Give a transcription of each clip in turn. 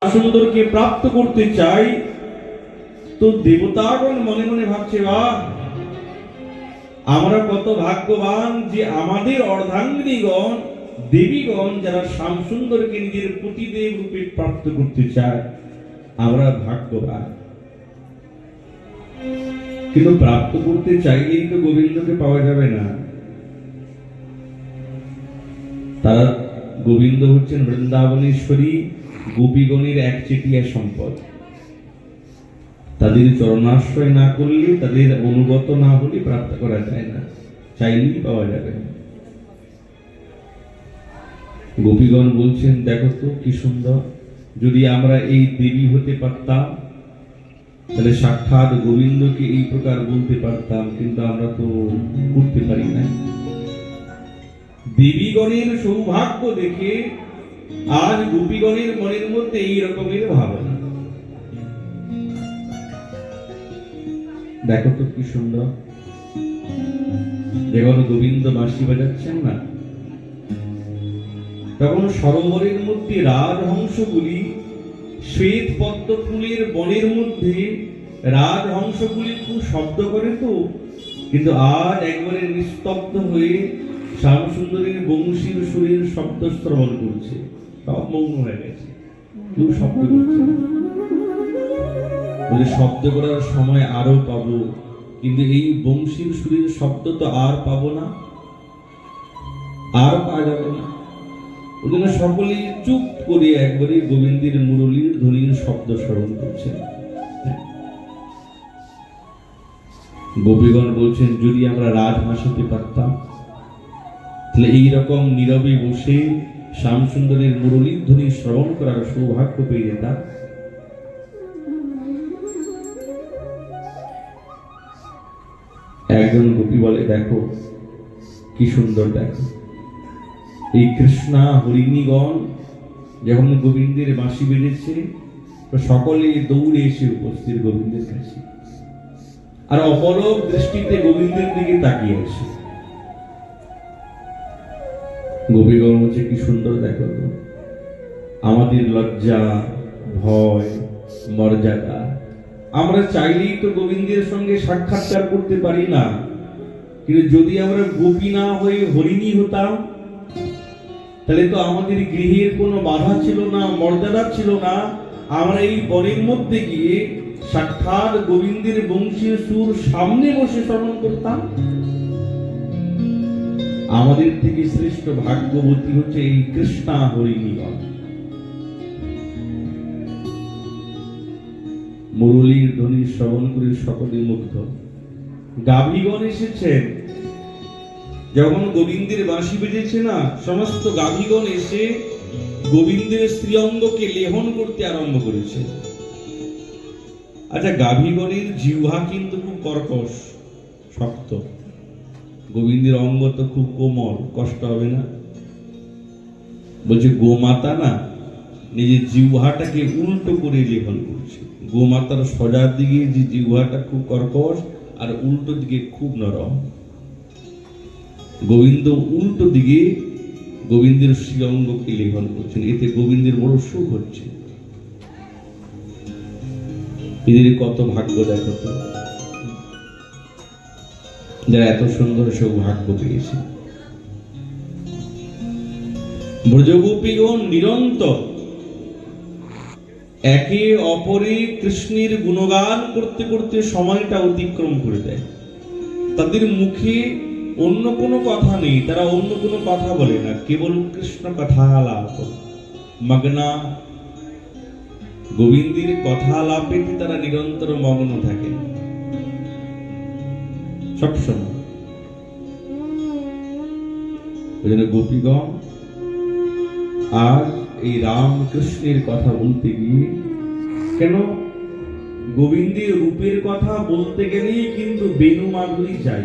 সুন্দরকে প্রাপ্ত করতে চাই, তো দেবতাগণ মনে মনে ভাবছে, বাহ, আমরা কত ভাগ্যবান যে আমাদের অর্ধাঙ্গিনীগণ দেবীগণ যারা শ্যামসুন্দরকে নিজের পতিদেব রূপে প্রাপ্ত করতে চায়, আমরা ভাগ্যবান। কিন্তু প্রাপ্ত করতে চাইলেই তো গোবিন্দকে পাওয়া যাবে না। তারা গোবিন্দ হচ্ছেন বৃন্দাবনেশ্বরী গোপীগণের একচেটিয়া সম্পদ। তাদের চরণাশ্রয় না করলে, তাদের অনুগত না হলে প্রাপ্ত করা যায় না, চাইলেই পাওয়া যাবে না। গোপীগণ বলছেন, দেখো তো কি সুন্দর, যদি আমরা এই দেবী হতে পারতাম তাহলে সাক্ষাৎ গোবিন্দকে এই প্রকার বলতে পারতাম, কিন্তু আমরা তো করতে পারি না। দেবীগণের সৌভাগ্য দেখে আজ গোপীগণের মনের মধ্যে এই রকমের ভাবনা। দেখো তো কি সুন্দর, যখন গোবিন্দ বাঁশি বাজাচ্ছেন না, তখন সরোবরের মধ্যে রাজহংসগুলি শ্বেত পদ্ম ফুলের বনের মধ্যে রাজহংসগুলি খুব শব্দ করে তো, কিন্তু আজ একবারে নিস্তব্ধ হয়ে শ্যামসুন্দরীর বংশীর সুরের শব্দ শ্রবণ করছে, সব মৌন হয়ে গেছে, কেউ শব্দ করছে। বলে শব্দ করার সময় আরো পাবো, কিন্তু এই বংশীর সুরের শব্দ তো আর পাবো না, আর পাওয়া যাবে না। ওই জন্য সকলেই চুপ করে একবারে গোবিন্দের মুরলীর ধ্বনির শব্দ শ্রবণ করছেন। গোপীগণ বলছেন, যদি আমরা রাজহাঁস হতে পারতাম তাহলে এইরকম নীরবে বসে শ্যামসুন্দরের মুরলীর ধ্বনি শ্রবণ করার সৌভাগ্য পেয়ে যেতাম। একজন গোপী বলে, দেখো কি সুন্দর, দেখো এই কৃষ্ণা হরিণীগণ যখন গোবিন্দের বাঁশি বেজেছে, তো সকলে দৌড়ে এসে উপস্থিত গোবিন্দের কাছে, আর অপলক দৃষ্টিতে গোবিন্দের দিকে তাকিয়ে আছে। গোপীগণ বলছে, কি সুন্দর, দেখো তো আমাদের লজ্জা, ভয়, মর্যাদা, আমরা চাইলেই তো গোবিন্দের সঙ্গে সাক্ষাৎকার করতে পারি না, কিন্তু যদি আমরা গোপী না হয়ে হরিণী হতাম তাহলে তো আমাদের গৃহের কোনো বাধা ছিল না, মর্যাদা ছিল না, আমরা এই বনের মধ্যে গিয়ে সাক্ষাৎ গোবিন্দের বংশীয় সুর সামনে বসে শ্রবণ করতাম। আমাদের থেকে শ্রেষ্ঠ ভাগ্যবতী হচ্ছে এই কৃষ্ণা হরিণীগণ। মুরলীর ধ্বনি শ্রবণ করে সকলে মুগ্ধ। গাভীগণ এসেছেন, যখন গোবিন্দের বাঁশি বেজেছে না, সমস্ত গাভীগণ এসে গোবিন্দের শ্রীঅঙ্গকে লেহন করতে আরম্ভ করেছে। আচ্ছা, গাভীগণের জিহ্বা কিন্তু খুব কর্কশ, শক্ত, গোবিন্দের অঙ্গ তো খুব কোমল, কষ্ট হবে না? বলছে গোমাতা না নিজের জিহ্বাটাকে উল্টো করে লেহন করছে। গোমাতার সোজা দিকে যে জিহ্বাটা খুব কর্কশ, আর উল্টো দিকে খুব নরম। গোবিন্দ উল্টো দিকে গোবিন্দের শ্রীঅঙ্গকে লেহন করছেন, এতে গোবিন্দের বড় সুখ হচ্ছে। এদের কত ভাগ্য, দেখো তো, যারা এত সুন্দর সৌভাগ্য পেয়েছে। ব্রজগোপীগণ নিরন্তর একে অপরে কৃষ্ণের গুণগান করতে করতে সময়টা অতিক্রম করে দেয়। তাদের মুখে অন্য কোনো কথা নেই, তারা অন্য কোনো কথা বলে না, কেবল কৃষ্ণ কথা আলাপ, মগ্না গোবিন্দের কথা আলাপে তারা নিরন্তর মগ্ন থাকে সবসময়। ওই জন্য গোপীগণ আর এই রামকৃষ্ণের কথা বলতে গিয়ে, কেন গোবিন্দের রূপের কথা বলতে গেলেই কিন্তু বেণু মাধুরী চাই।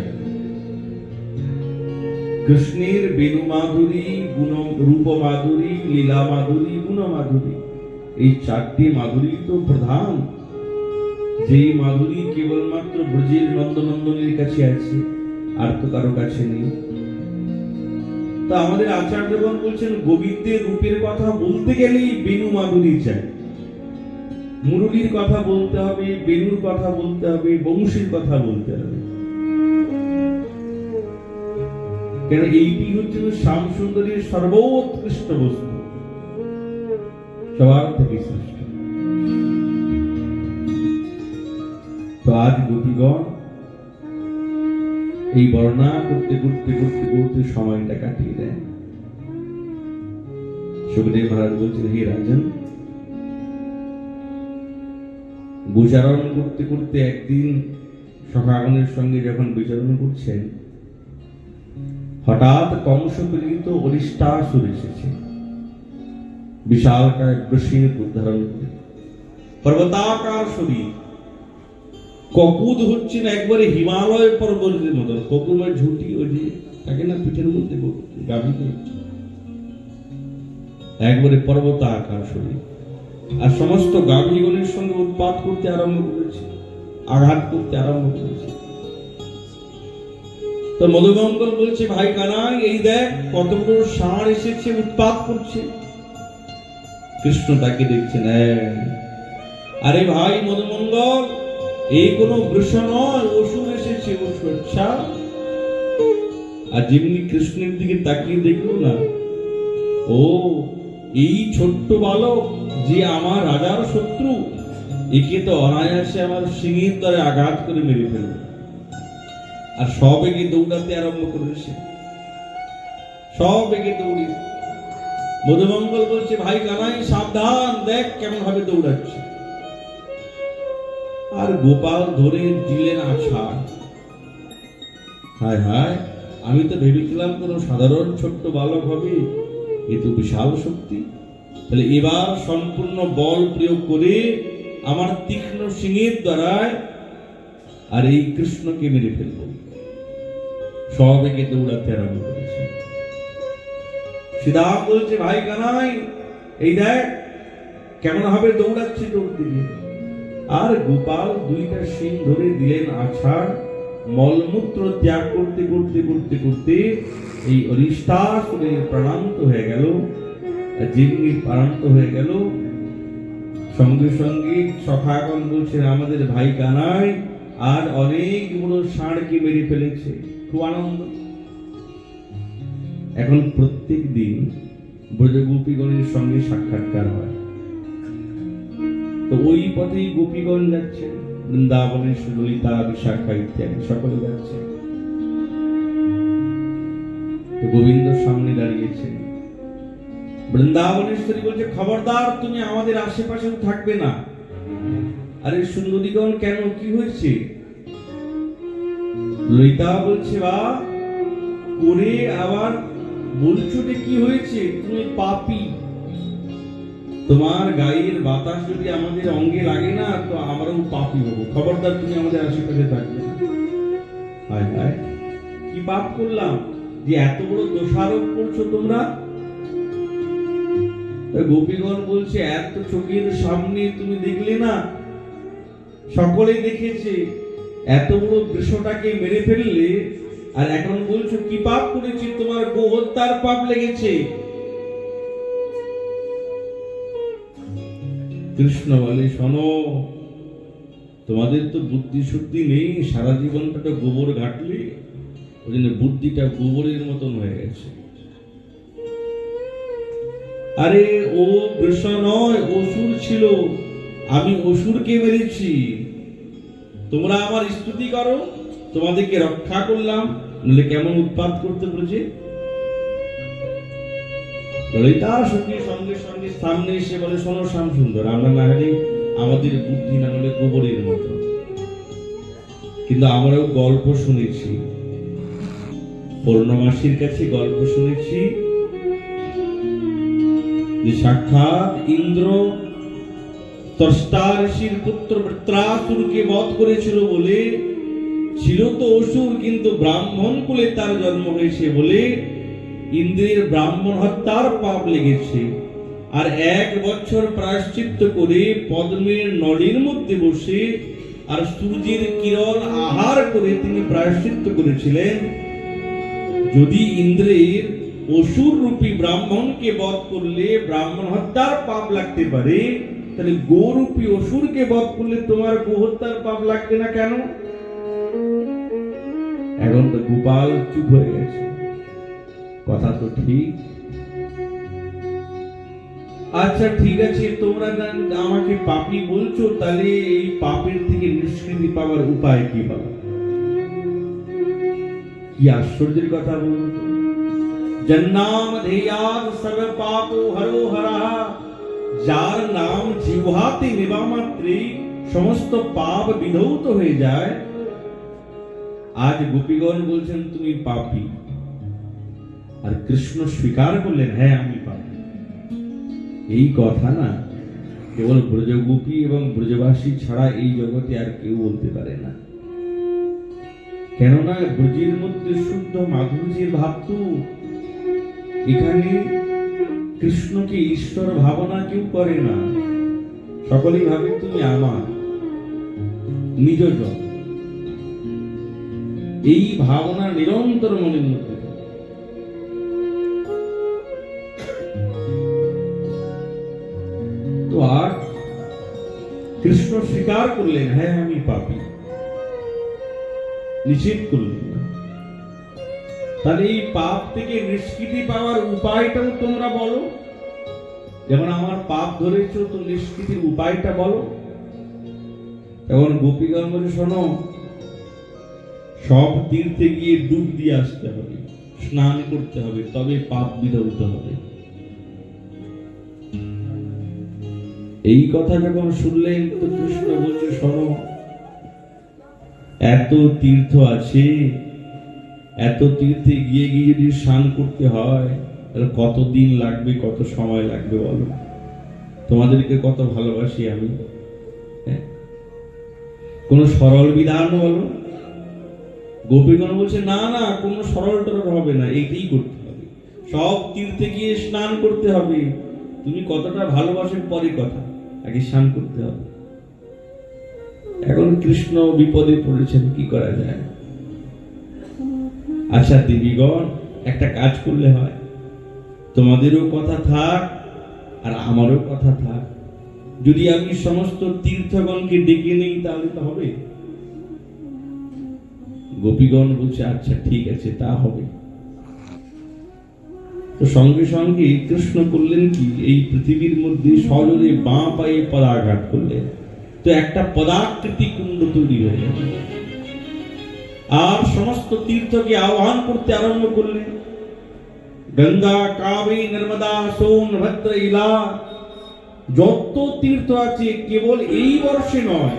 কৃষ্ণের বেণু মাধুরী, রূপ মাধুরী, লীলা মাধুরী, গুণ মাধুরী, এই চারটি মাধুরী তো প্রধান। যেই মাধুরী কেবলমাত্র ব্রজের নন্দনন্দনের কাছে আছে, আর তো কারো কাছে নেই। তা আমাদের আচার্যগণ বলছেন, গোবিন্দের রূপের কথা বলতে গেলেই বেণু মাধুরী চাই। মুরলীর কথা বলতে হবে, বেলুর কথা বলতে হবে, বংশীর কথা বলতে হবে। কেন এইটি হচ্ছে শ্যাম সুন্দরীর সর্বোৎকৃষ্ট বস্তু, সবার থেকে শ্রেষ্ঠ। তো আজ গোপীগণ এই বর্ণনা করতে করতে করতে করতে সময়টা কাটিয়ে দেয়। সুখদেব মহারাজ বলছেন, হে রাজন, গোচারণ করতে করতে একদিন সখাগণের সঙ্গে যখন বিচরণ করছেন, হঠাৎ কংস প্রেরিত অরিষ্টাসুর এসেছে বিশালকায় বৃষের রূপ ধারণ করে, পর্বতাকার শরীর, ককুদ হচ্ছে না একবারে হিমালয় পর্বতের মতন। ককুদ মানে ঝুঁটি, ওই যে থাকে না পিঠের মধ্যে গাভীতে, একবারে পর্বতাকার শরীর। আর সমস্ত গাভীগণের সঙ্গে উৎপাত করতে আরম্ভ করেছে, আঘাত করতে আরম্ভ করেছে। তো মধুমঙ্গল বলছে, ভাই কানাই, এই দেখ কতগুলো ষাঁড় এসেছে, উৎপাত করছে। কৃষ্ণ তাকে দেখছেন, আরে ভাই মধুমঙ্গল, এই কোনো বৃষ নয়, অসুর এসেছে, অসুর। আচ্ছা, আর যেমনি কৃষ্ণের দিকে তাকিয়ে দেখলো না, ও এই ছোট্ট বালক যে আমার রাজার শত্রু, একে তো অনায়াসে আমার সিংহের দ্বারা আঘাত করে মেরে ফেলবে। আর সব একে দৌড়াতে আরম্ভ করেছে, সব একে দৌড়ি। মধুমঙ্গল বলছে, ভাই কানাই সাবধান, দেখ কেমন ভাবে দৌড়াচ্ছে। আর গোপাল ধরে দিলেন আছাড়। হায় হায়, আমি তো ভেবেছিলাম কোন সাধারণ ছোট্ট বালক হবে, এ তো বিশাল শক্তি। তাহলে এবার সম্পূর্ণ বল প্রয়োগ করে আমার তীক্ষ্ণ সিংহের দ্বারা আর এই কৃষ্ণকে মেরে ফেলব। সব একে দৌড়াতে আরম্ভ করেছে। সীতা বলছে, ভাই কানাই, এই দেখ কেমন ভাবে দৌড়াচ্ছে তোর দিকে। আর গোপাল দুইটা শিং ধরে দিলেন আছাড়। মলমূত্র ত্যাগ করতে করতে করতে করতে এই অরিষ্টাসুরের প্রাণান্ত হয়ে গেল। যেমনি প্রাণান্ত হয়ে গেল, সঙ্গে সঙ্গে সখাগণ বলছেন, আমাদের ভাই কানাই আর অনেক বড় ষাঁড়কে মেরে ফেলেছে। খুব আনন্দ। এখন প্রত্যেক দিন ব্রজগোপীগণের সঙ্গে সাক্ষাৎকার হয়। তো ওই পথেই গোপীগণ যাচ্ছে, বৃন্দাবনের ললিতা, বিশাখা ইত্যাদি সকলে যাচ্ছে। গোবিন্দ সামনে দাঁড়িয়েছে। বৃন্দাবনেশ্বরী বলছে, খবরদার, তুমি আমাদের আশেপাশে থাকবে না। আরে সুন্দরীগণ, কেন, কি হয়েছে? ললিতা বলছে, বা করে আবার বলছো যে কি হয়েছে? তুমি পাপী, তোমার গায়ের বাতাস যদি আমাদের অঙ্গে লাগে না তো আমরাও পাপী হবো। খবরদার, তুমি আমাদের আশেপাশে থাকবে না। হায় হায়, কি পাপ করলাম যে এত বড় দোষারোপ করছো তোমরা? গোপীগণ বলছে, এত চোখের সামনে তুমি দেখলে না, সকলে দেখেছে, এত বড় বৃষটাকে মেরে ফেললে, আর এখন বলছো কি পাপ করেছি? তোমার গো হত্যার পাপ লেগেছে। কৃষ্ণ বলে, শোনো, তোমাদের তো বুদ্ধি শুদ্ধি নেই, সারা জীবনটা তো গোবর ঘাটলে, ওই জন্য বুদ্ধিটা গোবরের মতন হয়ে গেছে। আরে ও বৃষ নয়, অসুর ছিল, আমি অসুরকে মেরেছি। তোমরা আমার স্তুতি করো, তোমাদেরকে রক্ষা করলাম, নইলে কেমন উৎপাত করতে বলেছে। ললিতা সঙ্গে সঙ্গে সঙ্গে সামনে এসে বলে, শোনো শ্যাম সুন্দর, আমরা না হলে আমাদের বুদ্ধি না হলে গোবরের মতো, কিন্তু আমরাও গল্প শুনেছি, পূর্ণমাসীর কাছে গল্প শুনেছি যে সাক্ষাৎ ইন্দ্র ত্বষ্টা ঋষির পুত্র বৃত্রাসুরকে বধ করেছিল বলে, ছিল তো অসুর কিন্তু ব্রাহ্মণ কুলে তার জন্ম হয়েছে বলে ইন্দ্রের ব্রাহ্মণ হত্যার পাপ লেগেছে। আর 1 বছর প্রায়শ্চিত্ত করে পদ্মের নড়ির মধ্যে বসে আর সূর্যের কিরণ আহার করে তিনি প্রায়শ্চিত্ত করেছিলেন, যদি ইন্দ্রের অসুর রূপী ব্রাহ্মণকে বধ করলে ব্রাহ্মণ হত্যার পাপ লাগতে পারে, তাহলে গোরূপী অসুরকে বধ করলে তোমার গোহত্যার পাপ লাগবে না কেন? এখন তো গোপাল চুপ হয়ে গেছে। কথা তো ঠিক। আচ্ছা ঠিক আছে, তোমরা আমাকে পাপী বলছো, তাহলে এই পাপের থেকে নিষ্কৃতি পাওয়ার উপায় কি বলো? কি আশ্চর্যের কথা বলুন তো। জন্নাম ধেয়াদ সর্ব পাপো হরো হরঃ, যার নাম জিহ্বাতে নেবা মাত্রে সমস্ত পাপ বিধৌত হয়ে যায়। আজ গোপীগণ বলছেন তুমি পাপী, আর কৃষ্ণ স্বীকার করলেন হ্যাঁ আমি পাপী। এই কথা না কেবল ব্রজগোপী এবং ব্রজবাসী ছাড়া এই জগতে আর কেউ বলতে পারে না। কেননা ব্রজের মধ্যে শুদ্ধ মাধুর্যের ভাব তো। এখানে কৃষ্ণকে ঈশ্বর ভাবনা কেউ করে না, সকলেই ভাবে তুমি আমার নিজজন। এই ভাবনা নিরন্তর মনের মধ্যে। তো আর কৃষ্ণ স্বীকার করলেন হ্যাঁ আমি পাপী, নিষেধ করলেন না। তাহলে এই পাপ থেকে নিষ্কৃতি পাওয়ার উপায়টাও তোমরা বলো। যেমন আমার পাপ ধরেছো, তো নিষ্কৃতির উপায়টা বলো। এখন গোপীগণ বলে শোনো, সব তীর্থে গিয়ে ডুব দিয়ে আসতে হবে, স্নান করতে হবে, তবে পাপ বিধৌত হবে। এই কথা যখন শুনলেন তো কৃষ্ণ বলছে শোনো, এত তীর্থ আছে, এত তীর্থে গিয়ে গিয়ে যদি স্নান করতে হয় তাহলে কত দিন লাগবে, কত সময় লাগবে বলো? তোমাদেরকে কত ভালোবাসি আমি, কোন সরল বিধান বলো? গোপীগণ বলছে না না, কোনো সরল টরল হবে না, এইটাই করতে হবে, সব তীর্থে গিয়ে স্নান করতে হবে। তুমি কতটা ভালোবাসেন পরে কথা, আগে স্নান করতে হবে। এখন কৃষ্ণ বিপদে পড়েছেন, কি করা যায়? আচ্ছা দেবীগণ, একটা কাজ করলে হয়, তোমাদেরও কথা থাক আর আমারও কথা থাক। যদি আমি সমস্ত তীর্থগণকে ডেকে নেই তাহলে তো হবে। গোপীগণ বলছে আচ্ছা ঠিক আছে, তা হবে। তো সঙ্গে সঙ্গে কৃষ্ণ করলেন কি, এই পৃথিবীর মধ্যে সজোরে বাঁ পায়ে পদাঘাত করলেন, তো একটা পদাকৃতি কুণ্ড তৈরি হয়ে গেল। আর সমস্ত তীর্থকে আহ্বান করতে আরম্ভ করলেন। গঙ্গা, কাবেরী, নর্মদা, সোন, ভদ্র, ইলা, যত তীর্থ আছে কেবল এই বর্ষে নয়,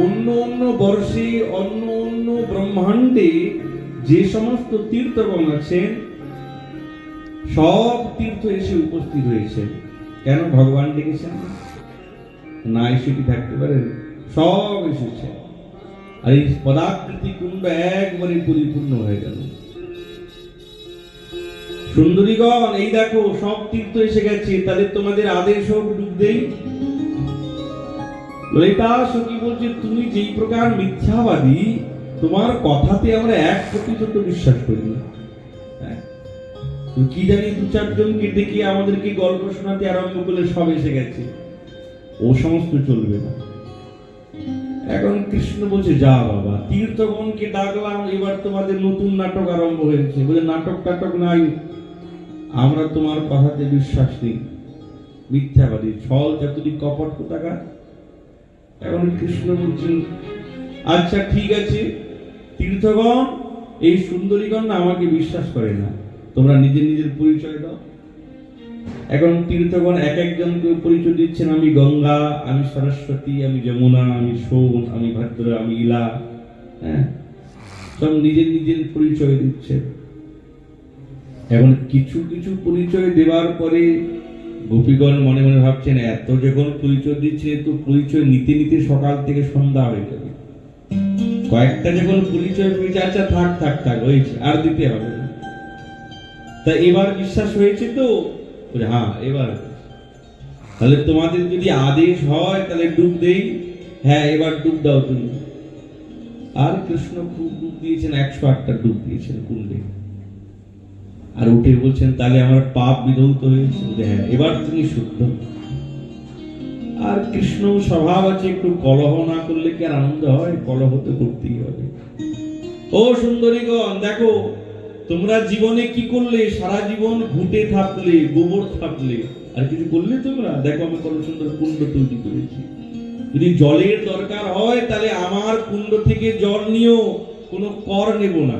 অন্য অন্য বর্ষে, অন্য অন্য ব্রহ্মাণ্ডে যে সমস্ত তীর্থগণ আছেন সব তীর্থ এসে উপস্থিত হয়েছে। কেন? ভগবান ডেকেছেন না, এসে কি থাকতে পারেন? সব এসেছে। আর এই পদাকৃতি কুণ্ড একবারে পরিপূর্ণ হয়ে গেল। সুন্দরীগণ, এই দেখো সব তীর্থ এসে গেছে, তাহলে তোমাদের আদেশ হোক ডুব দেই। ললিতা সখী বলছে তুমি যেই প্রকার মিথ্যাবাদী, তোমার কথাতে আমরা 1% বিশ্বাস করি না। কি জানি দু চারজনকে ডেকে আমাদেরকে গল্প শোনাতে আরম্ভ করলে সব এসে গেছে, ও সমস্ত চলবে না। এখন কৃষ্ণ বলছে যা বাবা, তীর্থগণকে ডাকলাম, এবার তোমাদের নতুন নাটক আরম্ভ হয়েছে। বলে নাটক টাটক নাই, আমরা তোমার কথাতে বিশ্বাস নেই, মিথ্যাবাদী, ছল চাতুরী, কপট কোথাকার। এখন কৃষ্ণ বলছেন আচ্ছা ঠিক আছে, তীর্থগণ এই সুন্দরীগণ না আমাকে বিশ্বাস করে না, তোমরা নিজের নিজের পরিচয় দাও। এখন তীর্থগণ এক একজনকে পরিচয় দিচ্ছেন, আমি গঙ্গা, আমি সরস্বতী, আমি যমুনা, আমি সোন, আমি ভদ্র, আমি ইলা। হ্যাঁ, সব নিজের নিজের পরিচয় দিচ্ছে। এখন কিছু কিছু পরিচয় দেওয়ার পরে গোপীগণ মনে মনে ভাবছেন এত যখন পরিচয় দিচ্ছে, তো পরিচয় নিতে নিতে সকাল থেকে সন্ধ্যা হয়ে যাবে। কয়েকটা যখন পরিচয় পেয়েছে, আচ্ছা থাক থাক থাক হয়েছে, আর দিতে হবে না। তা এবার বিশ্বাস হয়েছে তো? হ্যাঁ এবার। তাহলে তোমাদের যদি আদেশ হয় তাহলে ডুব দেই। হ্যাঁ এবার ডুব দাও তুমি। আর কৃষ্ণ খুব ডুব দিয়েছেন, 108টা ডুব দিয়েছেন কুণ্ডে। আর উঠে বলছেন তাহলে আমার পাপ বিধৌত হয়েছে। হ্যাঁ এবার তুমি শুদ্ধ। আর কৃষ্ণ স্বভাব আছে, একটু কলহ না করলে কি আর আনন্দ হয়? কলহ তো করতেই হবে। ও সুন্দরীগণ, দেখো তোমরা জীবনে কি করলে? সারা জীবন ঘুটে থাকলে, গোবর থাকলে, আর কিছু করলে তোমরা? দেখো আমি কত সুন্দর কুণ্ড তৈরি করেছি। যদি জলের দরকার হয় তাহলে আমার কুণ্ড থেকে জল নিও, কোনো কর নেব না।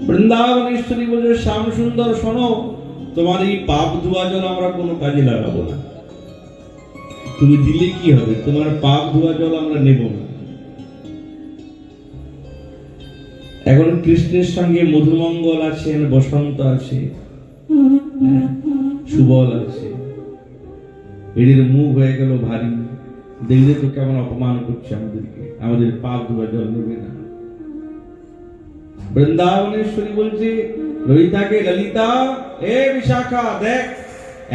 বৃন্দাবনেশ্বরী বলে, শ্যাম সুন্দর শোনো, তোমার এই পাপ ধোয়া জল আমরা কোনো কাজে লাগাবো না। তুমি দিলে কি হবে? তোমার পাপ ধোয়া জল আমরা নেব না। এখন কৃষ্ণের সঙ্গে মধুমঙ্গল আছেন, বসন্ত আছে, সুবল আছে। এদের মুখ হয়ে গেল ভারী, দেখলে তো কেমন অপমান করছে আমাদেরকে, আমাদের পাপ ধোয়া জল নেবে না। বৃন্দাবনেশ্বরী বলছে ললিতাকে, ললিতা এ বিশাখা, দেখ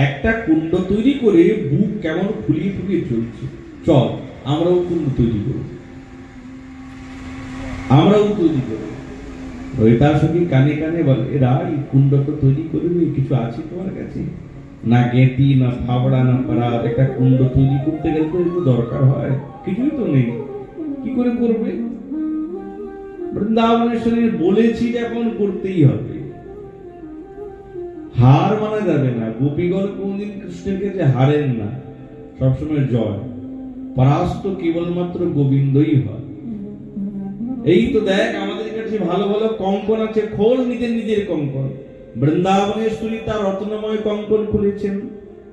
একটা কুণ্ড তৈরি করে বুক কেমন ফুলিয়ে ফুলিয়ে চলছে, চল আমরাও কুণ্ড তৈরি করব, আমরাও তৈরি করব। ললিতা সখী কানে কানে বলে, এরা এই কুণ্ড তো তৈরি করবে, কিছু আছে তোমার কাছে? না গেতি, না ফাবড়া, না পারাত। একটা কুণ্ড তৈরি করতে গেলে তো একটু দরকার হয়, কিছুই তো নেই, কি করে করবে? বৃন্দাবনেশ্বরী বলেছি যখন করতেই হবে, হার মানা যাবে না। গোপীগণ কোনদিন কৃষ্ণের কাছে হারেন না, সবসময় জয়। পরাস্ত কেবলমাত্র গোবিন্দই হয়। এই তো দেখ আমাদের কাছে ভালো ভালো কঙ্কন আছে, খোল নিজের নিজের কঙ্কন। বৃন্দাবনেশ্বরী তার রত্নময় কঙ্কন খুলেছেন,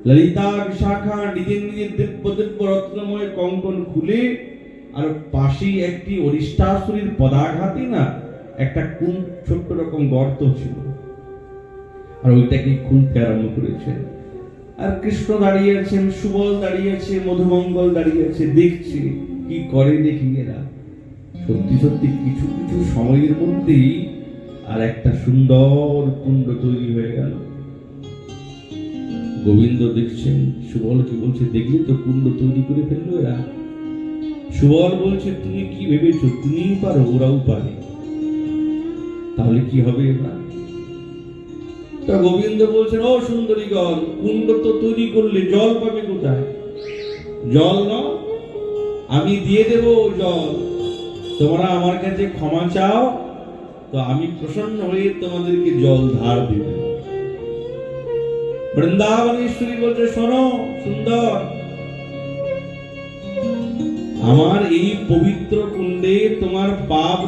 ললিতা বিশাখা নিজের নিজের দিব্য দিব্য রত্নময় কঙ্কন খুলে, আর পাশেই একটি অরিষ্টাসুরীর পদাঘাতে না একটা ছোট্ট রকম গর্ত ছিল, আর ওইটাকে খুলতে আরম্ভ করেছেন। আর কৃষ্ণ দাঁড়িয়ে আছেন, সুবল দাঁড়িয়ে আছে, মধুমঙ্গল দাঁড়িয়ে আছে, দেখছে কি করে। দেখি এরা সত্যি সত্যি কিছু কিছু সময়ের মধ্যেই আর একটা সুন্দর কুণ্ড তৈরি হয়ে গেল। গোবিন্দ দেখছেন, সুবল কি বলছে, দেখলি তো কুণ্ড তৈরি করে ফেললো এরা। সুবল বলছে, তুমি কি ভেবেছো তুমিই পারো, ওরাও পারে, তাহলে কি হবে এবার? তা গোবিন্দ বলছেন, ও সুন্দরীগণ, কুণ্ড তো তৈরি করলে, জল পাবে কোথায়? জল না, আমি দিয়ে দেব জল। তোমরা আমার কাছে ক্ষমা চাও তো আমি প্রসন্ন হয়ে তোমাদেরকে জল ধার দেব। বৃন্দাবনেশ্বরী বলছে, শোনো সুন্দর, আমার এই পবিত্র কুণ্ডে তোমার পাপ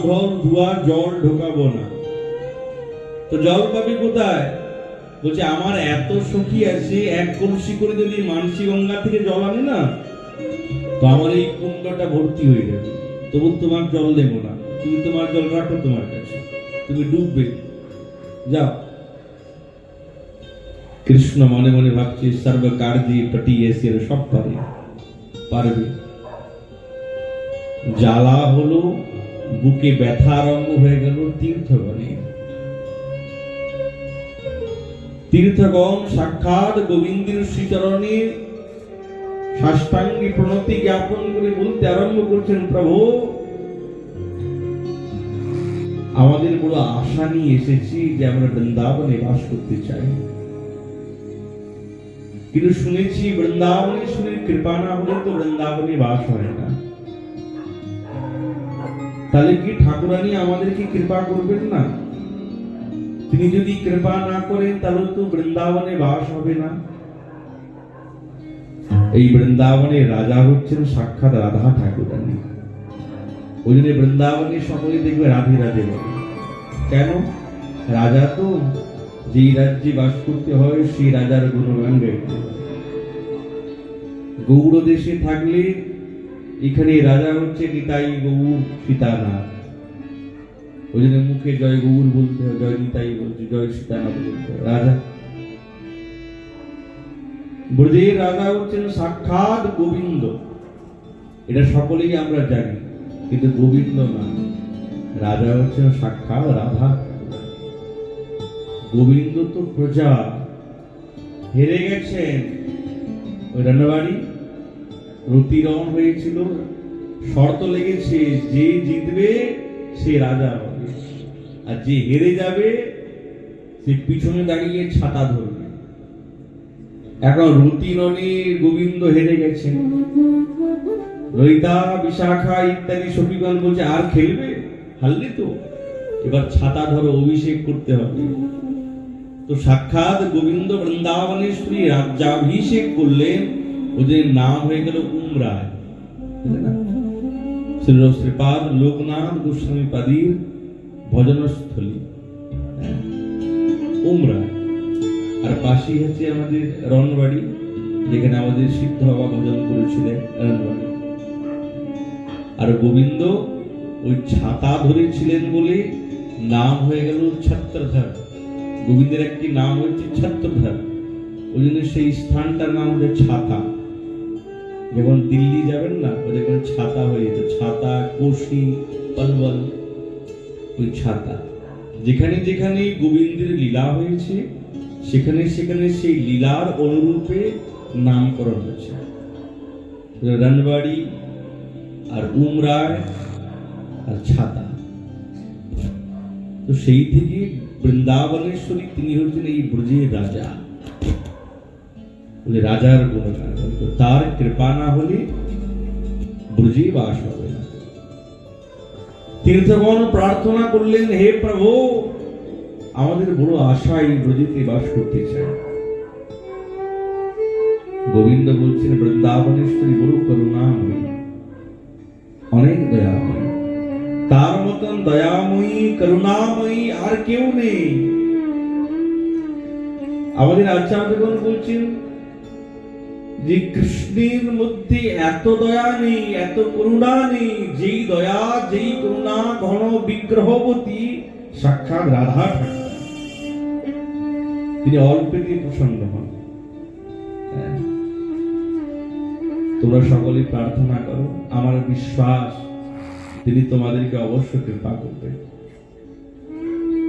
ধোয়া জল ঢোকাবো না, তো জল পাবে কোথায়? বলছে, আমার এত সখী আছে, এক কলসি করে যদি মানসী গঙ্গা থেকে জল আনে না, তো আমার এই কুণ্ডটা ভর্তি হয়ে যাবে, তবু তোমার জল দেব না। তুমি তোমার জল রাখো তোমার কাছে, তুমি ডুববে, যাও। কৃষ্ণ মনে মনে ভাবছে, সর্বকার্যে পটিয়ে সে সব পারবে। জ্বালা হলো, বুকে ব্যথা আরম্ভ হয়ে গেল। তীর্থগণ সাক্ষাৎ গোবিন্দের শ্রীচরণে সাষ্টাঙ্গী প্রণতি জ্ঞাপন করে বলতে আরম্ভ করছেন, প্রভু আমাদের বড় আশা নিয়ে এসেছি যে আমরা বৃন্দাবনে বাস করতে চাই, কিন্তু শুনেছি বৃন্দাবনেশ্বরীর কৃপা না হলে তো বৃন্দাবনে বাস হয় না। তাহলে কি ঠাকুরানী আমাদেরকে কৃপা করবেন না? তিনি যদি কৃপা না করেন তাহলে তো বৃন্দাবনে বাস হবে না। এই বৃন্দাবনের রাজা হচ্ছেন সাক্ষাৎ রাধা ঠাকুরানী। ওই জন্য বৃন্দাবনে সকলে দেখবে রাধে রাধে বলে। কেন? রাজা তো যেই রাজ্যে বাস করতে হয় সেই রাজার গুণগান গাইতে হয়। গৌড় দেশে থাকলে এখানে রাজা হচ্ছে নিতাই গৌর সীতানাথ, ওই জন্য মুখে জয় গৌর বলতে হয়, জয় নিতাই বলছে, জয় সীতানাথ বলতে হয়। রাজা ব্রজের রাজা হচ্ছেন সাক্ষাৎ গোবিন্দ, এটা সকলেই আমরা জানি, কিন্তু গোবিন্দ না, রাজা হচ্ছেন সাক্ষাৎ রাধা। গোবিন্দ তো প্রজা, হেরে গেছেন। ওই রান্নাবাড়ি রতিরণ হয়েছিল, শর্ত লেগেছে যে জিতবে সে রাজা হবে, আর যে হেরে যাবে সে পিছনে দাঁড়িয়ে ছাতা ধরবে। এখন রুটি ননি গোবিন্দ হেরে গেছেন। ললিতা বিশাখা ইত্যাদি সখীগণ বলছে আর খেলবে, হারলে তো, এবার ছাতা ধরো, অভিষেক করতে হবে। তো সাক্ষাৎ গোবিন্দ বৃন্দাবনেশ্বরী রাজ্যাভিষেক করলেন, ওদের নাম হয়ে গেল উমরায়। শ্রীপাদ লোকনাথ গোস্বামী পাদির ভজনস্থলী উমরায়। আর পাশেই হচ্ছে আমাদের রণবাড়ি, যেখানে আমাদের সিদ্ধ বাবা ভজন করেছিলেন রণবাড়ি। আর গোবিন্দ ওই ছাতা ধরেছিলেন বলে নাম হয়ে গেল ছত্রধর। গোবিন্দের একটি নাম হচ্ছে ছত্রধর, ওই জন্য সেই স্থানটার নাম হচ্ছে ছাতা। যখন দিল্লি যাবেন না, ওদের ছাতা হয়ে যেত, ছাতা, কোশি, পলবল, ওই ছাতা। যেখানে যেখানে গোবিন্দের লীলা হয়েছে সেখানে সেখানে সেই লীলার অনুরূপে নামকরণ হয়েছে। রণবাড়ি আর উমরায় আর ছাতা। তো সেই থেকে বৃন্দাবনেশ্বরী তিনি হচ্ছেন এই ব্রজের রাজা, রাজার গুণগান। তার কৃপা না হলে ব্রজে বাস হবে না। তীর্থগণ প্রার্থনা করলেন, হে প্রভু, আমাদের বড় আশা এই ব্রজেতে বাস করতে চায়। গোবিন্দ বলছেন, বৃন্দাবনেশ্বরী বড় করুণাময়ী, অনেক দয়াময়ী, তার মতন দয়াময়ী করুণাময়ী আর কেউ নেই। আমাদের আচার্যগণ বলছেন যে কৃষ্ণের মধ্যে এত দয়া নেই, এত করুণা নেই, যেই দয়া যেই করুণা ঘন বিগ্রহবতী সাক্ষাৎ রাধা ঠাকুর। তিনি অল্পেতে প্রসন্ন হন। তোমরা সকলে প্রার্থনা করো, আমার বিশ্বাস তিনি তোমাদেরকে অবশ্য কৃপা করবেন।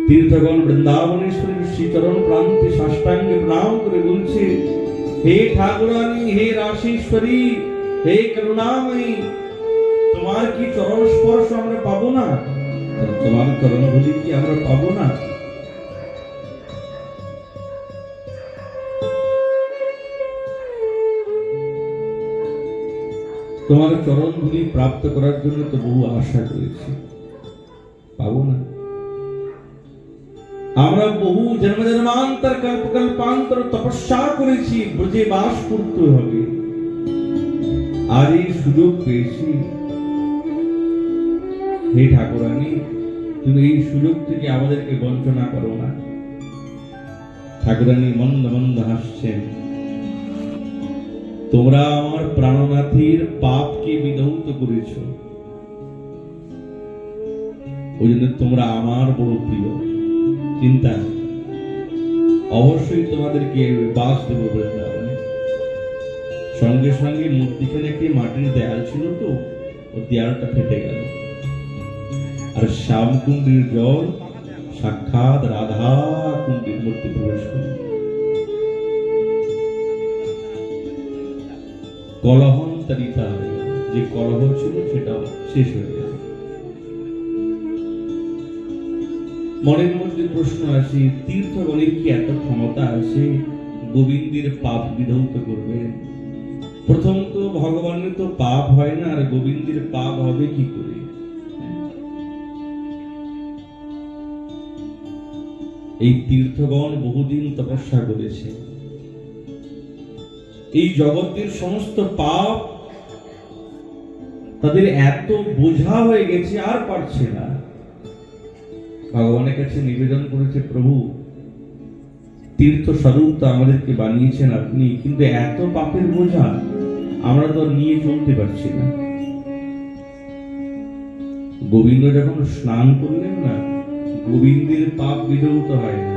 তীর্থগণ বৃন্দাবনেশ্বরীর শ্রীচরণ প্রান্তে সাষ্টাঙ্গে প্রণাম করে বলছে, হে ঠাকুরানী, হে রাশেশ্বরী, হে করুণাময়ী, তোমার কি চরণ স্পর্শ আমরা পাবো না? তোমার চরণ ধুলি কি আমরা পাবো না? তোমার চরণ ধুলি প্রাপ্ত করার জন্য তো বহু আশা করেছি, পাবো না? আমরা বহু জন্ম জন্মান্তর কল্প কল্পান্তর তপস্যা করেছি, ব্রজে বাস করতে হবে। আর এই সুযোগ পেয়েছি। হে ঠাকুরানী, তুমি এই সুযোগ থেকে আমাদেরকে বঞ্চনা করো না। ঠাকুরানী মন্দ মন্দ হাসছেন। তোমরা আমার প্রাণনাথীর পাপকে বিধৌত করেছ, ওই জন্য তোমরা আমার বড় প্রিয়। চিন্তা অবশ্যই তোমাদেরকে বাস দেব বৃন্দাবনে। সঙ্গে সঙ্গে মূর্তিখানে একটি মাটির দেয়াল ছিল, তো ও দেয়ালটা ফেটে গেল, আর শ্যামকুণ্ডের জল সাক্ষাৎ রাধা কুণ্ডের মূর্তি প্রবেশ করল। কলহন্তরিতা হয়ে গেল, যে কলহ ছিল সেটা শেষ হয়ে গেল। মনের মধ্যে প্রশ্ন আসে, তীর্থগণের কি এত ক্ষমতা আছে গোবিন্দের পাপ বিধৌত করবে? প্রথম তো ভগবানের তো পাপ হয় না, আর গোবিন্দের পাপ হবে কি করে? এই তীর্থগণ বহুদিন তপস্যা করেছে, এই জগতের সমস্ত পাপ তাদের এত বোঝা হয়ে গেছে, আর পারছে না। ভগবানের কাছে নিবেদন করেছে, প্রভু, তীর্থ স্বরূপ তো আমাদেরকে বানিয়েছেন আপনি, কিন্তু এত পাপের বোঝা আমরা তো নিয়ে চলতে পারছি না। গোবিন্দ যখন স্নান করলেন না, গোবিন্দের পাপ বিধৌত হয় না।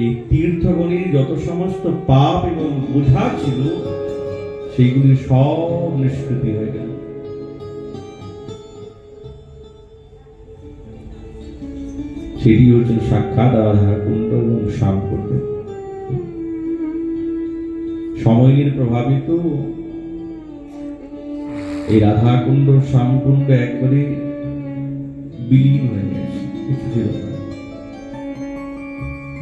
এই তীর্থগণের যত সমস্ত পাপ এবং বোঝা ছিল সেইগুলি সব নিষ্কৃতি হয়ে গেল। সেটি হচ্ছে সাক্ষাৎ রাধা কুণ্ড এবং শ্যামকুণ্ড। সময়ের প্রভাবিত এই রাধা কুণ্ড শ্যামকুণ্ড একবারে বিলীন হয়ে গেছে, কিছু ছিল না।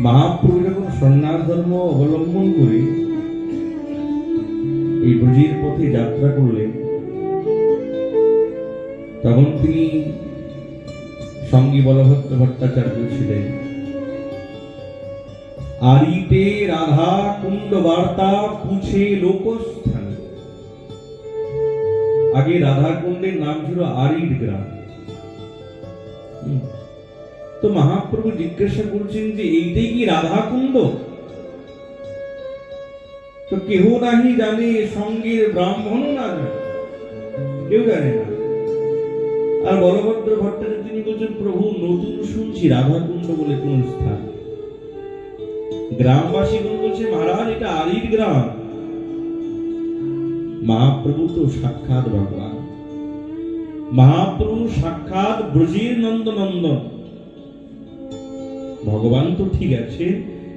মহাপ্রভু যখন সন্ন্যাস ধর্ম অবলম্বন করে এই ব্রজের পথে যাত্রা করলেন, তখন তিনি সঙ্গী বলভদ্র ভট্টাচার্য ছিলেন। আরিতে রাধা কুণ্ড বার্তা পুছে লোকস্থান। আগে রাধা কুণ্ডের নাম ছিল আরিড গ্রাম। তো মহাপ্রভু জিজ্ঞাসা করছেন যে এইটাই কি রাধা কুণ্ড? তো কেহ নাহি জানে, সঙ্গের ব্রাহ্মণ না জানে, কেউ জানে না। আর বলভদ্র ভট্টাচার্য তিনি বলছেন, প্রভু নতুন শুনছি রাধা কুণ্ড বলে কোন স্থান। গ্রামবাসী বলছে, মহারাজ এটা আরিড গ্রাম। মহাপ্রভু তো সাক্ষাৎ ভগবান, মহাপ্রভু সাক্ষাৎ ব্রজের নন্দনন্দন। ভগবান তো ঠিক আছে,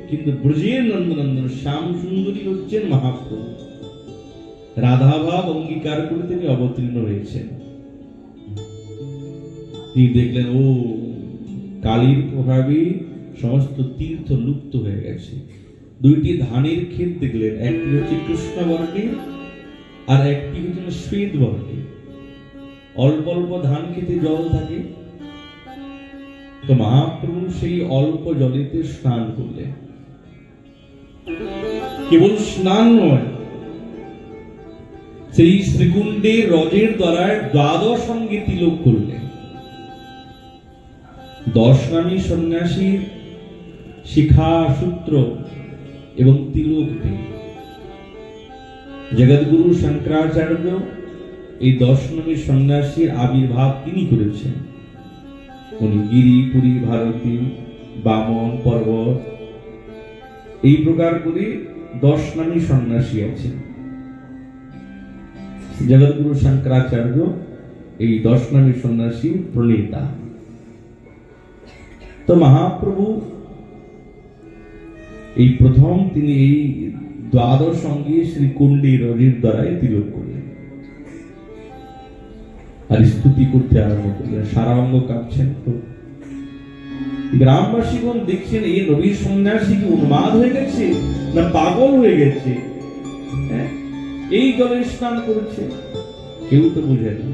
কিন্তু ব্রজের নন্দনন্দন শ্যাম সুন্দরী হচ্ছেন মহাপ্রভু। রাধাভাব অঙ্গীকার করে তিনি অবতীর্ণ হয়েছেন। তিনি দেখলেন, ও কালীর প্রভাবে সমস্ত তীর্থ লুপ্ত হয়ে গেছে। দুইটি ধানের ক্ষেত দেখলেন, একটি হচ্ছে কৃষ্ণ বর্ণের আর একটি হচ্ছে শ্বেত বর্ণের। অল্প অল্প ধান খেতে জল থাকে, তো মহাপ্রভু সেই অল্প জলেতে স্নান করলেন। কেবল স্নান নয়, সেই শ্রীকুণ্ডের রজের দ্বারা দ্বাদশ অঙ্গে তিলক করলেন। 10 নামী সন্ন্যাসীর শিখা সূত্র এবং তিলক দেন জগৎগুরু শঙ্করাচার্য। এই 10 নামী সন্ন্যাসীর আবির্ভাব তিনি করেছেন। উনি গিরি, পুরী, ভারতী, বামন, পর্বত, এই প্রকার করে 10 নামী সন্ন্যাসী আছেন। জগৎগুরু শঙ্করাচার্য এই 10 নামী সন্ন্যাসী প্রণেতা। তো মহাপ্রভু এই প্রথম তিনি এই দ্বাদশ অঙ্গে শ্রীকুণ্ডে রজের দ্বারাই তিলক করলেন আর স্তুতি করতে আরম্ভ করলেন। সারা অঙ্গ কাঁপছেন। তো গ্রামবাসীগণ দেখছেন, এই নবীর সন্ন্যাসী কি উন্মাদ হয়ে গেছে না পাগল হয়ে গেছে? এই জলে স্নান করেছে, কেউ তো বুঝে না।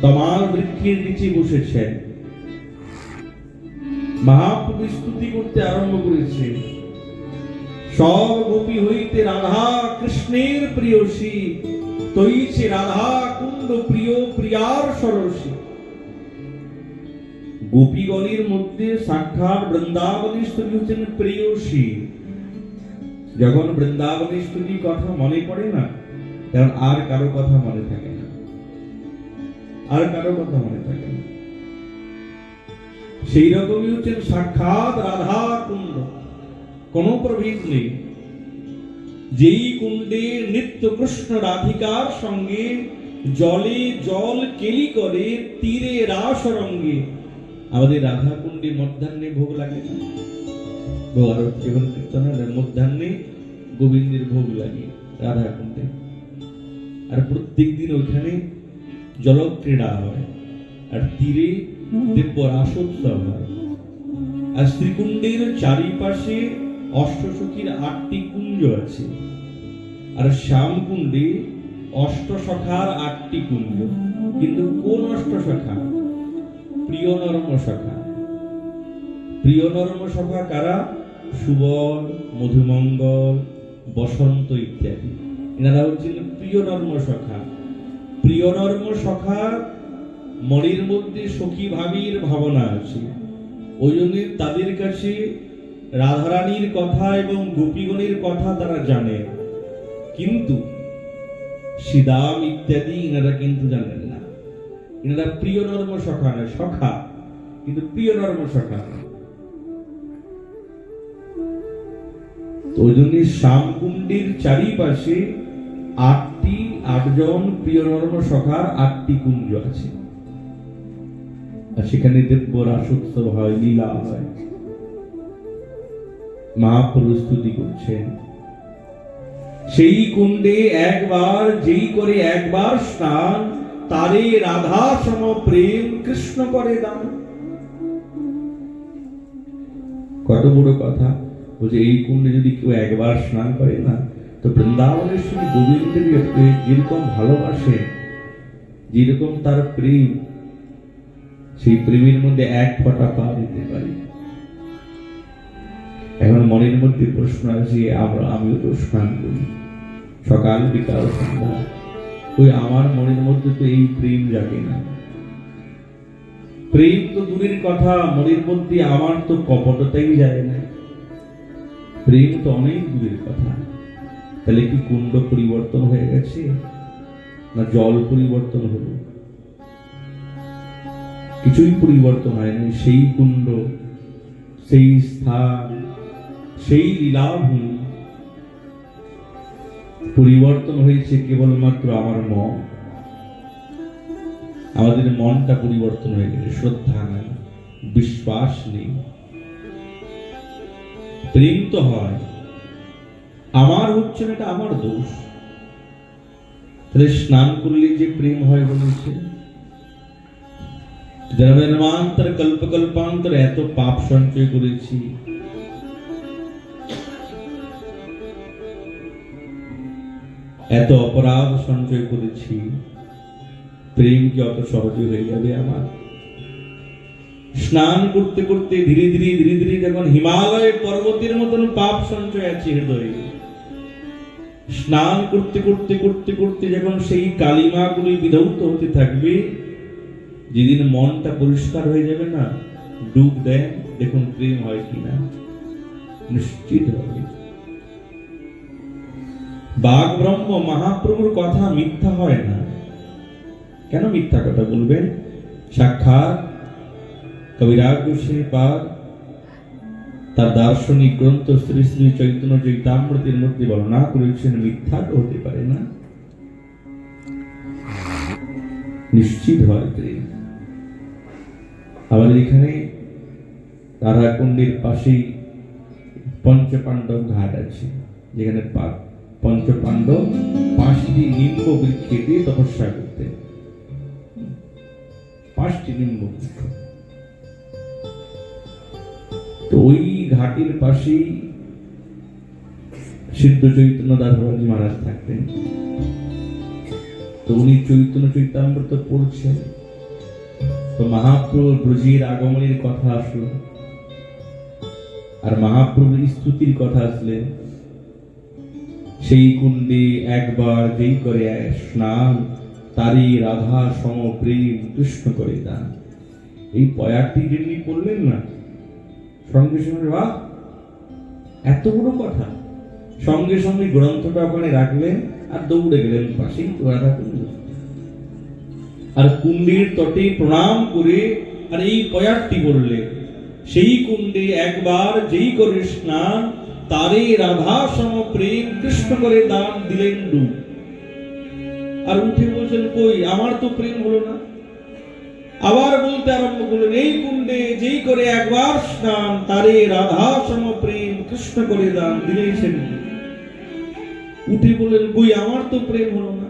তমাল বৃক্ষের নিচে বসেছেন, মহাপ্রভু স্তুতি করতে আরম্ভ করেছে। সব গোপী হইতে রাধা কৃষ্ণের প্রিয়সী, তৈছে রাধা কুণ্ড প্রিয় প্রিয়ার সরসী। গোপীগণের মধ্যে সাক্ষাৎ বৃন্দাবনী স্তুতি হচ্ছেন প্রেয়সী। যখন বৃন্দাবনী স্তুতি কথা মনে পড়ে না, তখন আর কারো কথা মনে থাকে না, আর কারো কথা মনে থাকে না। সেই রকমই হচ্ছেন সাক্ষাৎ রাধা কুণ্ড, কোন প্রভেদ নেই। যেই কুণ্ডে নিত্য কৃষ্ণ রাধিকার সঙ্গে জলে জল কেলি করে, তীরে রাস রঙ্গে। আমাদের রাধা কুণ্ডে মধ্যাহ্নে ভোগ লাগে না? ভোগ আরতি যখন কীর্তনের মধ্যাহ্নে গোবিন্দের ভোগ লাগে রাধা কুণ্ডে। আর প্রত্যেক দিন ওইখানে জলক্রীড়া হয়, আর তীরে দিব্য রাসোৎসব হয়। আর শ্রীকুণ্ডের চারিপাশে অষ্টসখীর 8টি কুঞ্জ আছে, আর শ্যামকুণ্ডে অষ্টসখার 8টি কুঞ্জ। কিন্তু কোন অষ্টসখা? প্রিয় নর্ম সখা। প্রিয় নর্ম সখা কারা? সুবল, মধুমঙ্গল, বসন্ত ইত্যাদি, এনারা হচ্ছেন প্রিয় নর্ম সখা। প্রিয় নর্ম সখার মনের মধ্যে সখী ভাবীর ভাবনা আছে, ওই জন্য তাদের কাছে রাধারানীর কথা এবং গোপীগণের কথা তারা জানে, কিন্তু শ্রীদাম ইত্যাদি এনারা কিন্তু জানেন না। এনারা প্রিয় নর্ম সখা নয়, সখা, কিন্তু প্রিয় নর্ম সখা নয়। ওই জন্য শ্যামকুণ্ডের চারিপাশে 8 জন প্রিয় নর্ম সখার 8টি কুঞ্জ আছে, আর সেখানে দিব্য রাসোৎসব হয়, লীলা হয়। মহাপ্রভু স্তুতি করছেন। সেই কুণ্ডে একবার যেই করে একবার স্নান, তারে রাধা সম প্রেম কৃষ্ণ করে দান। কত বড় কথা! বলছে এই কুণ্ডে যদি কেউ একবার স্নান করে না, তো বৃন্দাবনেশ্বরী গোবিন্দের যেরকম ভালোবাসে, যেরকম তার প্রেম, সেই প্রেমের মধ্যে এক ফোঁটা পা দিতে পারি। এখন মনের মধ্যে প্রশ্ন আছে, আমিও তো স্নান করি সকাল বিকাল সন্ধ্যা, ওই আমার মনের মধ্যে তো এই প্রেম জাগে না। প্রেম তো দূরের কথা, মনের মধ্যে আমার তো কপটতাই যায় না। প্রেম তো অনেক দূরের কথা। তাহলে কি কুণ্ড পরিবর্তন হয়ে গেছে, না জল পরিবর্তন হলো? কিছুই পরিবর্তন হয়নি। সেই কুণ্ড, সেই স্থান, সেই লীলাভূমি, পরিবর্তন হয়েছে কেবলমাত্র আমার মন। আমাদের মনটা পরিবর্তন হয়ে গেছে, শ্রদ্ধা নাই, বিশ্বাস নেই। প্রেম তো হয়, আমার হচ্ছে না, এটা আমার দোষ। তাহলে স্নান করলে যে প্রেম হয় বলেছে, জন্মান্তর কল্প কল্পান্তর এত পাপ সঞ্চয় করেছি, এত অপরাধ সঞ্চয় করেছি, প্রেম কি অত সহজে হয়ে যাবে আমার? স্নান করতে করতে ধীরে ধীরে যখন হিমালয় পর্বতের মতন পাপ সঞ্চয় আছে হৃদয়ে, স্নান করতে করতে করতে করতে যখন সেই কালিমাগুলি বিধৌত হতে থাকবে, যেদিন মনটা পরিষ্কার হয়ে যাবে না, ডুব দেন, দেখুন প্রেম হয় কিনা, নিশ্চিত হবে। বাগ ব্রহ্ম মহাপ্রভুর কথা মিথ্যা হয় না। কেন মিথ্যা কথা বলবেন? সাক্ষাৎ কবিরাজ গোস্বামীপাদ তার দার্শনিক গ্রন্থ শ্রী শ্রী চৈতন্য চৈতামৃতের মধ্যে বর্ণনা করেছেন, মিথ্যা তো হতে পারে না, নিশ্চিত হয় প্রেম। আমাদের এখানে রাধাকুণ্ডের পাশেই পঞ্চপাণ্ডব ঘাট আছে, যেখানে পঞ্চপাণ্ডব 5টি নিম্ব বৃক্ষে তপস্যা করতে, 5টি নিম্ব বৃক্ষ। তো ওই ঘাটের পাশেই সিদ্ধ চৈতন্য দাসবাবুজি মহারাজ থাকতেন। তো উনি চৈতন্য চৈতামৃত পড়ছেন, তো মহাপ্রভুর ব্রজের আগমনের কথা আসলো, আর মহাপ্রভুর স্তুতির কথা আসলে, সেই কুণ্ডে একবার যেই করে স্নান, তারই রাধা সম প্রেম কৃষ্ণ করে দান। এই পয়াটি যেমনি পড়লেন না, সঙ্গে সঙ্গে বাহ, এত বড় কথা, সঙ্গে সঙ্গে গ্রন্থটা ওখানে রাখলেন আর দৌড়ে গেলেন পাশেই রাধা কুণ্ড। আর কুণ্ডের তটে প্রণাম করে আর এই পয়াটি বললেন, সেই কুণ্ডে একবার যেই করে স্নান, তারে রাধা সম প্রেম কৃষ্ণ করে দান, দিলেন ডুব। আর উঠে বলছেন, কই আমার তো প্রেম হলো না। আবার বলতে আরম্ভ করলেন, এই কুণ্ডে যেই করে একবার স্নান, তারে রাধা সম প্রেম কৃষ্ণ করে দান, দিলেন। উঠে বললেন, কই আমার তো প্রেম হলো না।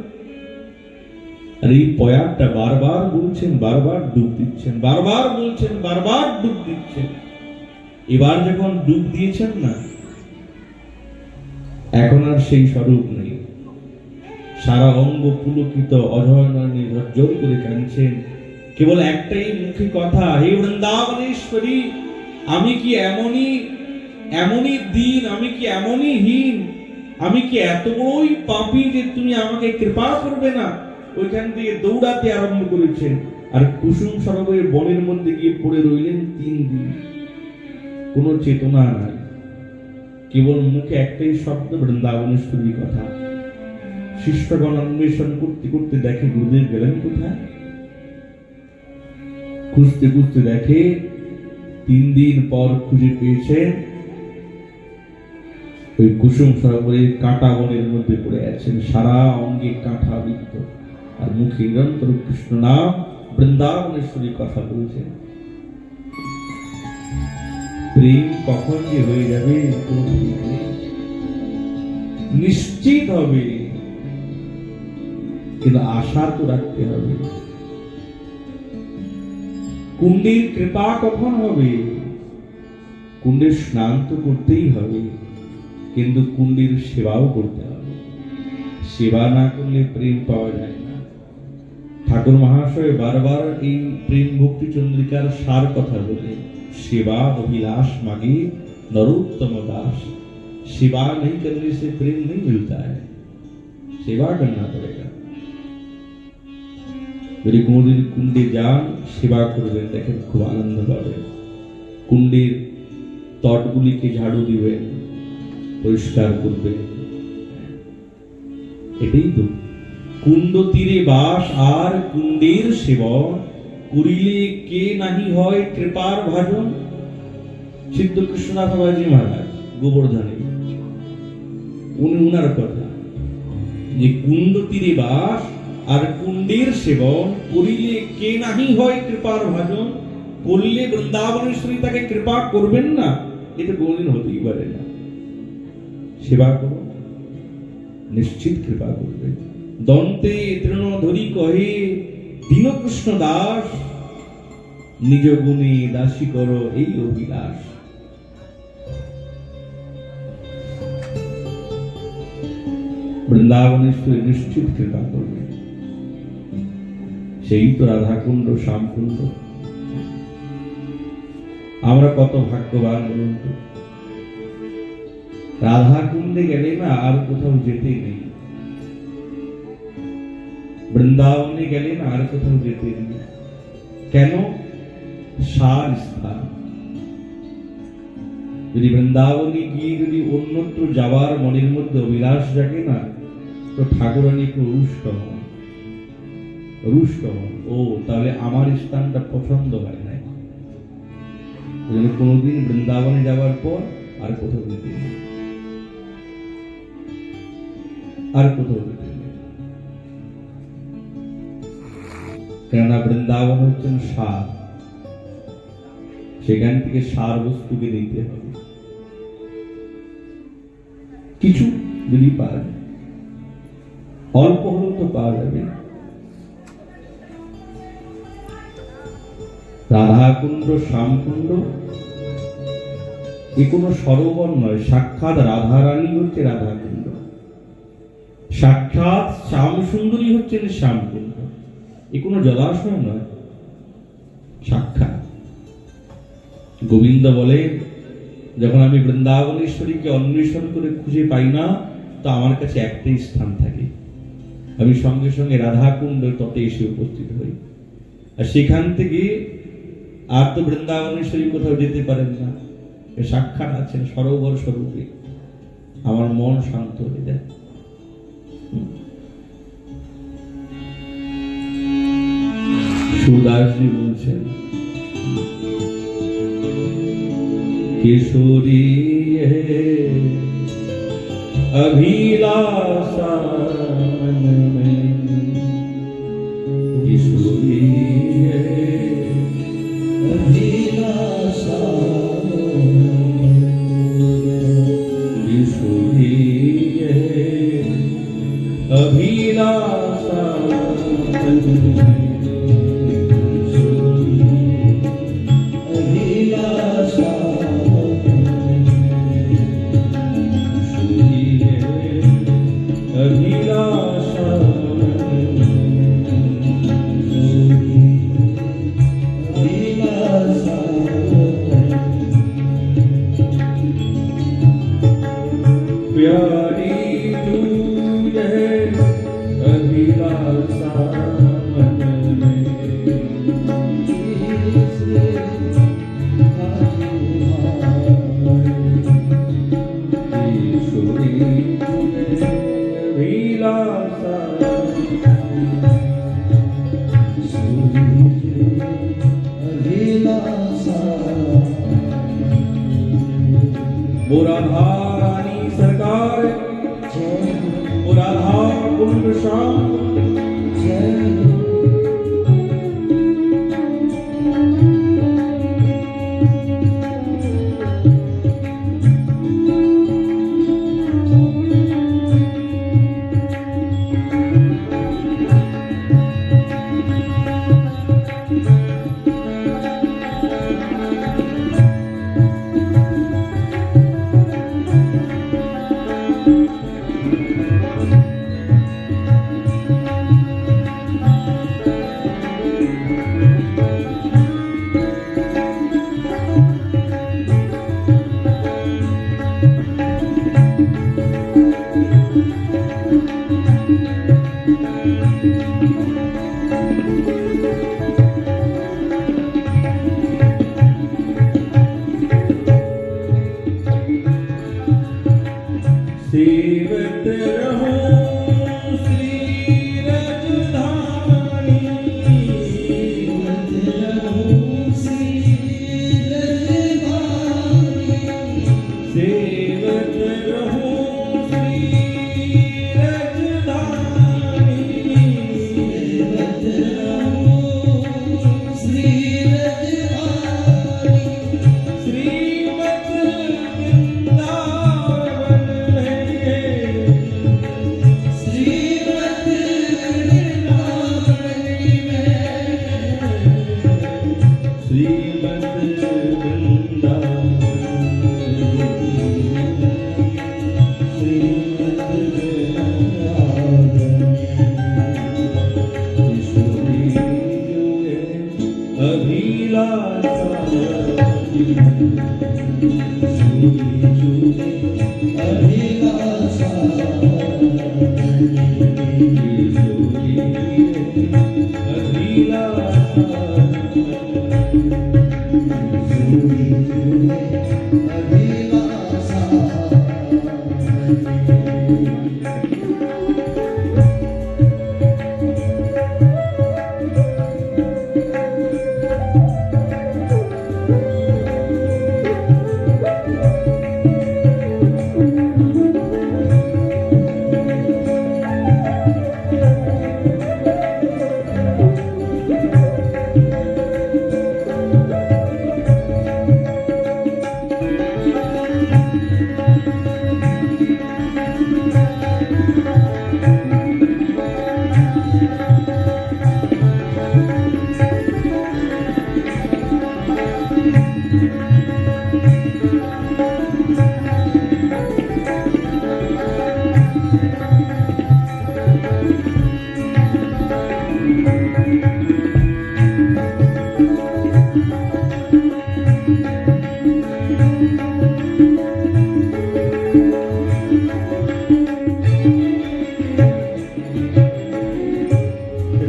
আর এই পয়ারটা বারবার বলছেন, বারবার ডুব দিচ্ছেন, বারবার বলছেন, বারবার ডুব দিচ্ছেন। এবার যখন ডুব দিয়েছেন না, এখন আর সেই স্বরূপ নেই। সারা অঙ্গ পুলকিত, অজয় নয়নে ঝরঝর করে কাঁদছেন। কেবল একটাই মুখে কথা, হে বৃন্দাবনেশ্বরী, আমি কি এমনই দিন, আমি কি এমনই হীন, আমি কি এত বড়ই পাপী যে তুমি আমাকে কৃপা করবে না? ওইখান থেকে দৌড়াতে আরম্ভ করেছেন, আর কুসুম সরোবরের বনের মধ্যে গিয়ে পড়ে রইলেন 3 দিন। কোনো চেতনা নাই, কেবল মুখে একটাই শব্দ, বৃন্দাবনেশ্বরীর কথা। শিষ্যগণ অন্বেষণ করতে করতে দেখে গুরুদেব গেলেন কোথায়। খুঁজতে খুঁজতে দেখে 3 দিন পর খুঁজে পেয়েছেন, ওই কুসুম সরোবরের কাঁটা বনের মধ্যে পড়ে আছেন, সারা অঙ্গে কাঁটা বিদ্ধ, আর মুখে নিরন্তর কৃষ্ণ নাম, বৃন্দাবনেশ্বরীর কথা বলছেন। প্রেম কখন যে হয়ে যাবে নিশ্চিত হবে, কিন্তু আশা তো রাখতে হবে। কুণ্ডের কৃপা কখন হবে? কুণ্ডের স্নান তো করতেই হবে, কিন্তু কুণ্ডের সেবাও করতে হবে। সেবা না করলে প্রেম পাওয়া যায় না। ঠাকুর মহাশয় বারবার এই প্রেম ভক্তি চন্দ্রিকার সার কথা বলে, সেবা अभिलाष मांगे नरोत्तम दास, सेवा नहीं करने से प्रेम नहीं मिलता है, सेवा करना पड़ेगा। যদি কোনোদিন কুণ্ডে যান, সেবা করবেন, দেখেন খুব আনন্দ পাবেন। কুণ্ডের তটগুলিকে ঝাড়ু দিবেন, পরিষ্কার করবেন, এটাই তো কুণ্ড তীরে বাস আর কুণ্ডের সেবন করিলে কে নাহি হয় কৃপার ভাজন। সিদ্ধ কৃষ্ণনাথ বাবাজি মহারাজ গোবর্ধনে উনার কথা যে কুণ্ড তীরে বাস আর কুণ্ডের সেবন করিলে কে নাহি হয় কৃপার ভাজন। করলে বৃন্দাবনেশ্বরী তাকে কৃপা করবেন না, এটা কোনদিন হতেই পারে না। সেবা করো, নিশ্চিত কৃপা করবে। দন্তে তৃণ ধরি কহে দীনকৃষ্ণ দাস, নিজ গুণে দাসী করো এই অভিলাষ। বৃন্দাবনেশ্বরী নিশ্চিত কৃপা করবে। সেই তো রাধাকুণ্ড শ্যামকুণ্ড। আমরা কত ভাগ্যবান বলুন তো, রাধাকুণ্ডে গেলে না আর কোথাও যেতে নেই, বৃন্দাবনে গেলে না আর কোথাও যেতে নেই। কেন? সার স্থান। যদি বৃন্দাবনে গিয়ে যদি অন্যত্র যাওয়ার মনের মধ্যে অভিলাষ জাগে না, তো ঠাকুরানী একটু রুষ্ট হন। ও তাহলে আমার স্থানটা পছন্দ হয় না। কোনোদিন বৃন্দাবনে যাওয়ার পর আর কোথাও যেতে নেই, আর কোথাও যেতে নেই। কেননা বৃন্দাবন হচ্ছেন সার, সেখান থেকে সার বস্তুকে নিতে হবে। কিছু যদি পাওয়া যায়, অল্প হলেও তো পাওয়া যাবে। রাধাকুণ্ড শ্যামকুণ্ড এ কোনো সরোবর নয়, সাক্ষাৎ রাধারানী হচ্ছে রাধাকুণ্ড, সাক্ষাৎ শ্যাম সুন্দরী হচ্ছেন শ্যামকুণ্ড। এ কোনো জলাশয় নয়, সাক্ষাৎ। গোবিন্দ বলেন, যখন আমি বৃন্দাবনেশ্বরীকে অন্বেষণ করে খুঁজে পাই না, তো আমার কাছে একটাই স্থান থাকে, আমি সঙ্গে সঙ্গে রাধাকুণ্ড তটে এসে উপস্থিত হই। আর সেখান থেকে আর তো বৃন্দাবনেশ্বরী কোথাও যেতে পারেন না, সাক্ষাৎ আছেন সরোবর স্বরূপে। আমার মন শান্ত হয়ে যায়। সুদাসজি বলছেন, किशोरी है अभिलाषा मन में, किशोरी है अभिलाषा, किशोरी है अभिलाषा मन में। अभिलाषा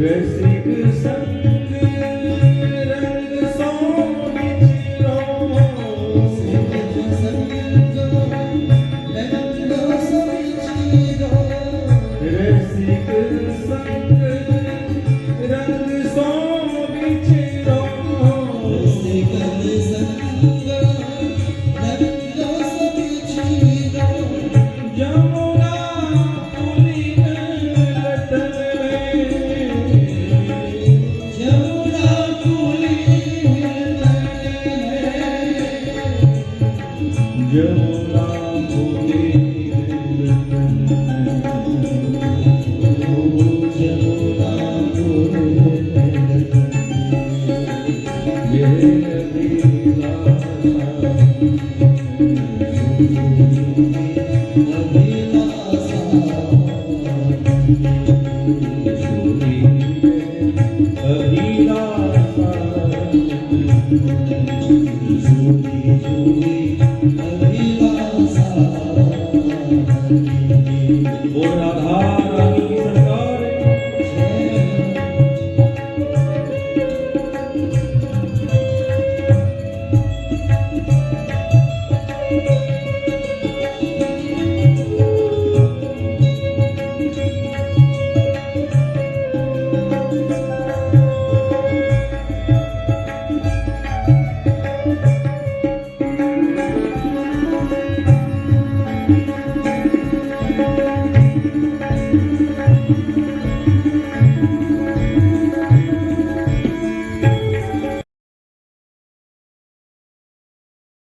रसिक संग